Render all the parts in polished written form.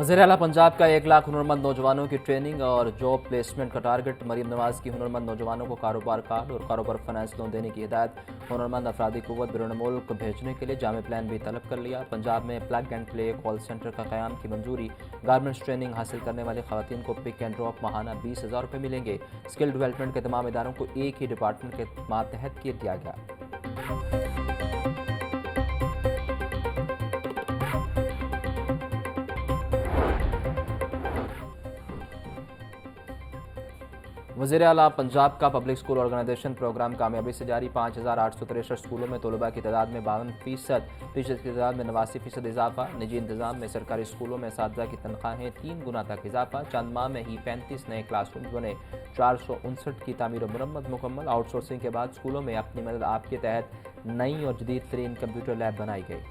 वज़ीर-ए-आला पंजाब का 1 लाख हुनरमंद नौजवानों की ट्रेनिंग और जॉब प्लेसमेंट का टारगेट। मरीम नवाज की हुनरमंद नौजवानों को कारोबार कार्ड और कारोबार फाइनेंस लोन देने की हिदायत। हुनरमंद अफरादी कुव्वत बैरून मुल्क भेजने के लिए जामे प्लान भी तलब कर लिया। पंजाब में plug and play call centre का क़याम की मंजूरी। गारमेंट्स ट्रेनिंग हासिल करने वाली खवातीन को पिक एंड ड्रॉप माहाना 20,000 रुपये मिलेंगे। स्किल डेवलपमेंट के तमाम इदारों को एक ही डिपार्टमेंट के मातहत किया गया। वज़ीर-ए-आला पंजाब का पब्लिक स्कूल ऑर्गेनाइजेशन प्रोग्राम कामयाबी से जारी। 5,863 स्कूलों में तलबा की तादाद में 52%, टीचर्स की तादाद में 89% इजाफा। निजी इंतजाम में सरकारी स्कूलों में असातिज़ा की तनख्वाहें 3 गुना तक इजाफा। चंद माह में ही 35 नए क्लासरूम बने। 459 की तामीर और मुरम्मत मुकम्मल। आउटसोर्सिंग के बाद स्कूलों में अपनी मदद आपके तहत नई और जदीद तरीन कंप्यूटर लैब बनाई गई।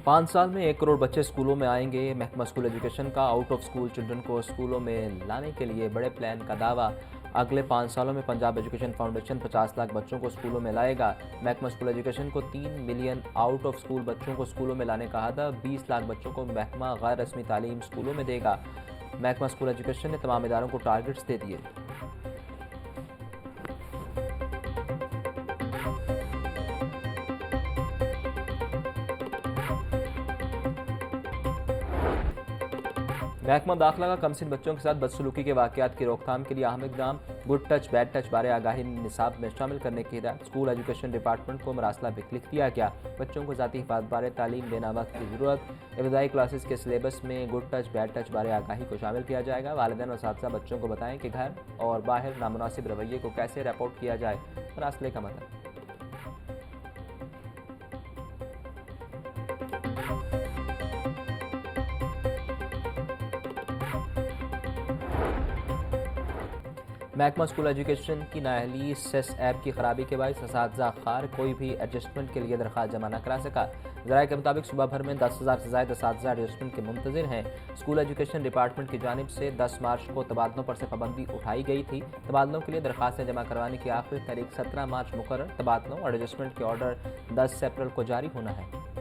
5 साल में 1 करोड़ बच्चे स्कूलों में आएंगे। महकमा स्कूल एजुकेशन का आउट ऑफ स्कूल चिल्ड्रन को स्कूलों में लाने के लिए बड़े प्लान का दावा। अगले 5 सालों में पंजाब एजुकेशन फाउंडेशन 50 लाख बच्चों को स्कूलों में लाएगा। महकमा स्कूल एजुकेशन को 3 मिलियन आउट ऑफ स्कूल बच्चों को स्कूलों में लाने का अहदा। 20 लाख बच्चों को महकमा गैर रस्मी तालीम स्कूलों में देगा। महकमा स्कूल एजुकेशन ने तमाम इदारों को टारगेट्स दे दिए। महकमा दाखिला का कमसिन बच्चों के साथ बदसलूकी के वाक़यात की रोकथाम के लिए अहम इक़दाम। गुड टच बैड टच बारे आगाही निसाब में शामिल करने की हिदायत। स्कूल एजुकेशन डिपार्टमेंट को मरासला भी लिख दिया गया। बच्चों को ज़ाती हिफाजत बारे तालीम देना वक्त की ज़रूरत। इब्तदाई क्लासेस के सिलेबस में गुड टच बैड टच बारे आगाही को शामिल किया जाएगा। वालिदैन और असातिज़ा बच्चों को बताएं कि घर और बाहर नामुनासिब रवैये को कैसे रिपोर्ट किया जाए। मरासले का मतलब महकमा स्कूल एजुकेशन की नाअहली सेस ऐप की खराबी के बायस असातिज़ा खार कोई भी एडजस्टमेंट के लिए दरख्वास्त जमा न करा सका। ज़राए के मुताबिक सुबह भर में 10,000 से ज़ायद असातिज़ा एडजस्टमेंट के मुंतज़िर हैं। स्कूल एजुकेशन डिपार्टमेंट की जानिब से 10 मार्च को तबादलों पर से पाबंदी उठाई गई थी। तबादलों के लिए दरख्वास्तें जमा करवाने की आखिरी तारीख 17 मार्च मुकर्रर। तबादलों और एडजस्टमेंट के ऑर्डर 10 अप्रैल को जारी होना है।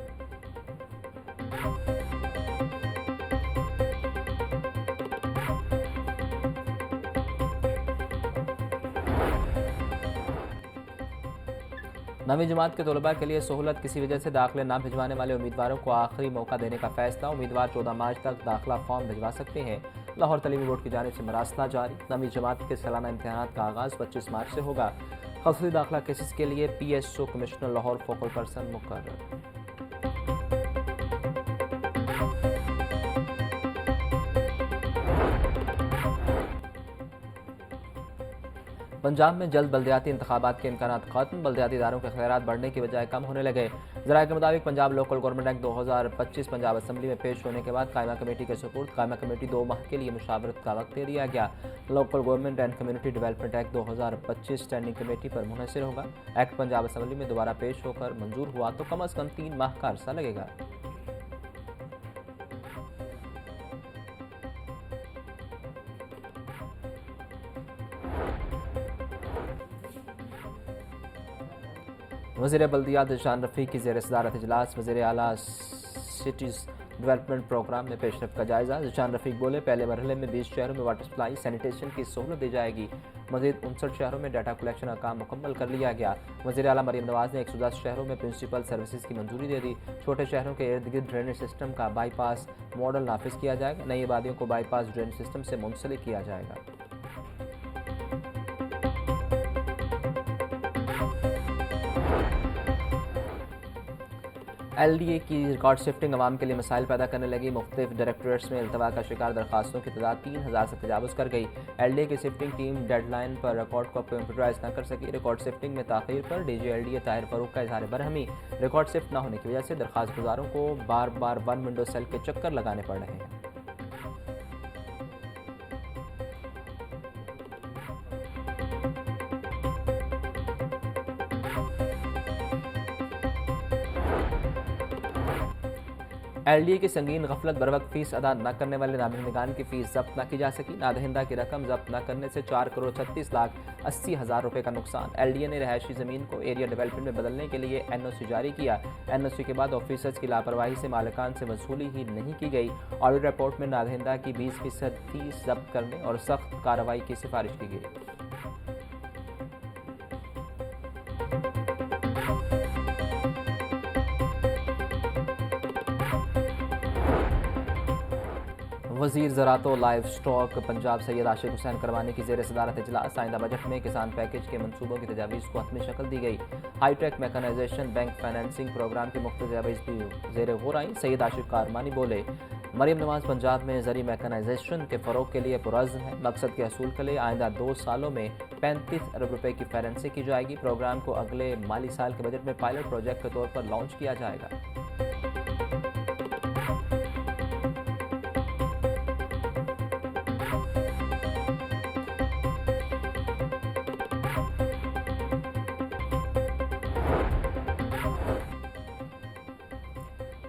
नवीं जमात के तलबा के लिए सहूलत। किसी वजह से दाखिले ना भिजवाने वाले उम्मीदवारों को आखिरी मौका देने का फैसला। उम्मीदवार 14 मार्च तक दाखिला फॉर्म भिजवा सकते हैं। लाहौर तलीमी बोर्ड की जानिब से मरासला जारी। नवीं जमात के सालाना इम्तहान का आगाज़ 25 मार्च से होगा। खसूसी दाखिला केसेस के लिए PSO commissioner Lahore focal person मुकर्रर। पंजाब में जल्द बल्दियाती इंतखाबात के इम्कानात खत्म। बल्दियाती इदारों के खैरात बढ़ने की बजाय कम होने लगे। ज़राए के मुताबिक Punjab local government act 2025 Punjab assembly में पेश होने के बाद कायमा कमेटी के सुपुर्द। कायमा कमेटी 2 माह के लिए मुशावरत का वक्त दे दिया गया। Local government and community development act 2025 standing committee पर मुनहसर होगा। एक्ट पंजाब असम्बली में दोबारा पेश होकर मंजूर हुआ तो कम अज़ कम 3 माह का अरसा लगेगा। वज़ीर बल्दियात ज़ीशान रफ़ीक की ज़ेर सदारत इजलास। वज़ीर-ए-आला सिटीज़ डेवलपमेंट प्रोग्राम में पेशरफ का जायज़ा। ज़ीशान रफ़ीक बोले, पहले मरहले में 20 शहरों में वाटर सप्लाई सैनिटेशन की सहूलत दी जाएगी। मज़ीद 59 शहरों में डाटा कलेक्शन का काम मुकम्मल कर लिया गया। वज़ीर-ए-आला मरीम नवाज ने 110 शहरों में प्रिंसिपल सर्विसेज की मंजूरी दे दी। छोटे शहरों के इर्द गिर्द ड्रेनेज सिस्टम का बाईपास मॉडल नाफिज किया जाएगा। नई आबादियों को बाईपास ड्रेनेज सिस्टम से मुंसलिक किया जाएगा। LDA की रिकॉर्ड शिफ्टिंग अवाम के लिए मसाइल पैदा करने लगी। मुख्तलिफ डायरेक्टरेट्स में इल्तवा का शिकार दरखास्तों की तादाद 3,000 से तजावुज़ कर गई। LDA की शिफ्टिंग टीम डेडलाइन पर रिकॉर्ड को कंप्यूटराइज न कर सकी। रिकॉर्ड शिफ्टिंग में ताख़ीर पर DG LDA ताहिर फ़ारूक का इज़हार बरहमी। रिकॉर्ड शिफ्ट न होने की वजह से दरखास्त गुजारों को बार बार वन विंडो सेल के चक्कर लगाने पड़ रहे हैं। एलडीए की संगीन गफलत बरवक्त फीस अदा न करने वाले नादहिंदगान की फीस जब्त न की जा सकी। नादहिंदा की रकम जब्त न करने से 4,36,80,000 रुपए का नुकसान। एलडीए ने रहायशी जमीन को एरिया डेवलपमेंट में बदलने के लिए एनओसी जारी किया। एनओसी के बाद ऑफिसर्स की लापरवाही से मालिकान से वसूली ही नहीं की गई। ऑडिट रिपोर्ट में नादहिंदा की 20% फीस जब्त करने और सख्त कार्रवाई की सिफारिश की गई। वजीर ज़राअत व लाइव स्टॉक पंजाब सैयद आशिक हुसैन करवानी की ज़ेर सदारत इजलास। आइंदा बजट में किसान पैकेज के मनसूबों की तजावीज़ को हतमी शक्ल दी गई। Hitech mechanisation bank financing programme की मुख्तलिफ तजावीज़ भी ज़ेर गौर आई। सैयद आशिक करवानी बोले, मरियम नवाज पंजाब में ज़री मैकेनाइजेशन के फ़रोग के लिए पुरज़्म है। मकसद के असूल के लिए आइंदा 2 सालों में 35 अरब रुपए की फाइनेंसिंग की जाएगी। प्रोग्राम को अगले माली साल के बजट में पायलट प्रोजेक्ट के तौर पर लॉन्च किया जाएगा।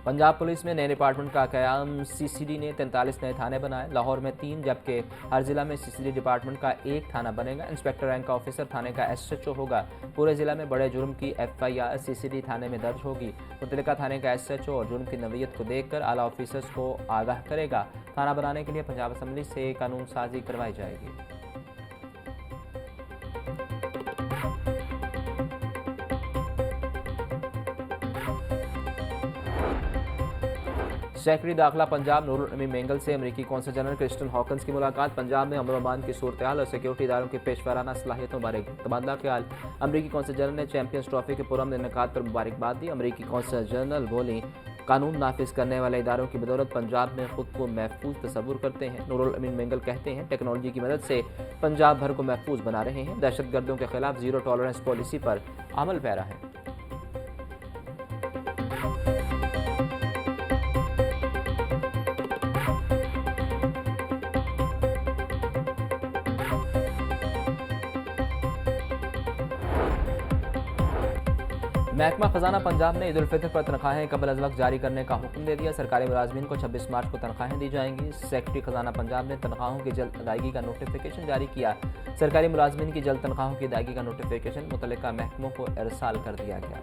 पंजाब पुलिस में नए डिपार्टमेंट का क़याम। सीसीडी ने 43 नए थाने बनाए। लाहौर में 3 जबकि हर जिला में सीसीडी डिपार्टमेंट का 1 थाना बनेगा। इंस्पेक्टर रैंक का ऑफिसर थाने का एसएचओ होगा। पूरे जिला में बड़े जुर्म की एफआईआर सीसीडी थाने में दर्ज होगी। मुतल्लिका थाने का एसएचओ और जुर्म की नवीयत को देखकर आला ऑफिसर्स को आगाह करेगा। थाना बनाने के लिए पंजाब असम्बली से कानून साजी करवाई जाएगी। सेक्रेटरी दाखिला पंजाब नूरुल अमीन मेंगल से अमरीकी कौंसल जनरल क्रिस्टन हॉकन्स की मुलाकात। पंजाब में अमन अमान की सूरत हाल और सिक्योरिटी इदारों की पेशवाराना सलाहियतों बारे तबादला ख्याल। अमरीकी कौंसल जनरल ने चैंपियंस ट्रॉफी के पुरअमन इनेकाद पर मुबारकबाद दी। अमरीकी कौंसल जनरल बोली, कानून नाफिज करने वाले इदारों की बदौलत पंजाब में खुद को महफूज तस्वुर करते हैं। नूरुल अमीन मेंगल कहते हैं, टेक्नोलॉजी की मदद से पंजाब भर को महफूज बना रहे हैं। दहशतगर्दों के खिलाफ जीरो टॉलरेंस पॉलिसी पर अमल पैरा है। महकमा खजाना पंजाब ने ईद उल फितर पर तनख्वाहें कबल अज वक्त जारी करने का हुक्म दे दिया। सरकारी मुलाजमीन को 26 मार्च को तनख्वाहें दी जाएंगी। सेक्रेटरी खजाना पंजाब ने तनख्वाहों की जल्द अदायगी का नोटिफिकेशन जारी किया। सरकारी मुलाजमीन की जल्द तनख्वाहों की अदायगी का नोटिफिकेशन मुतल्लिका महकमों को इरसाल कर दिया गया।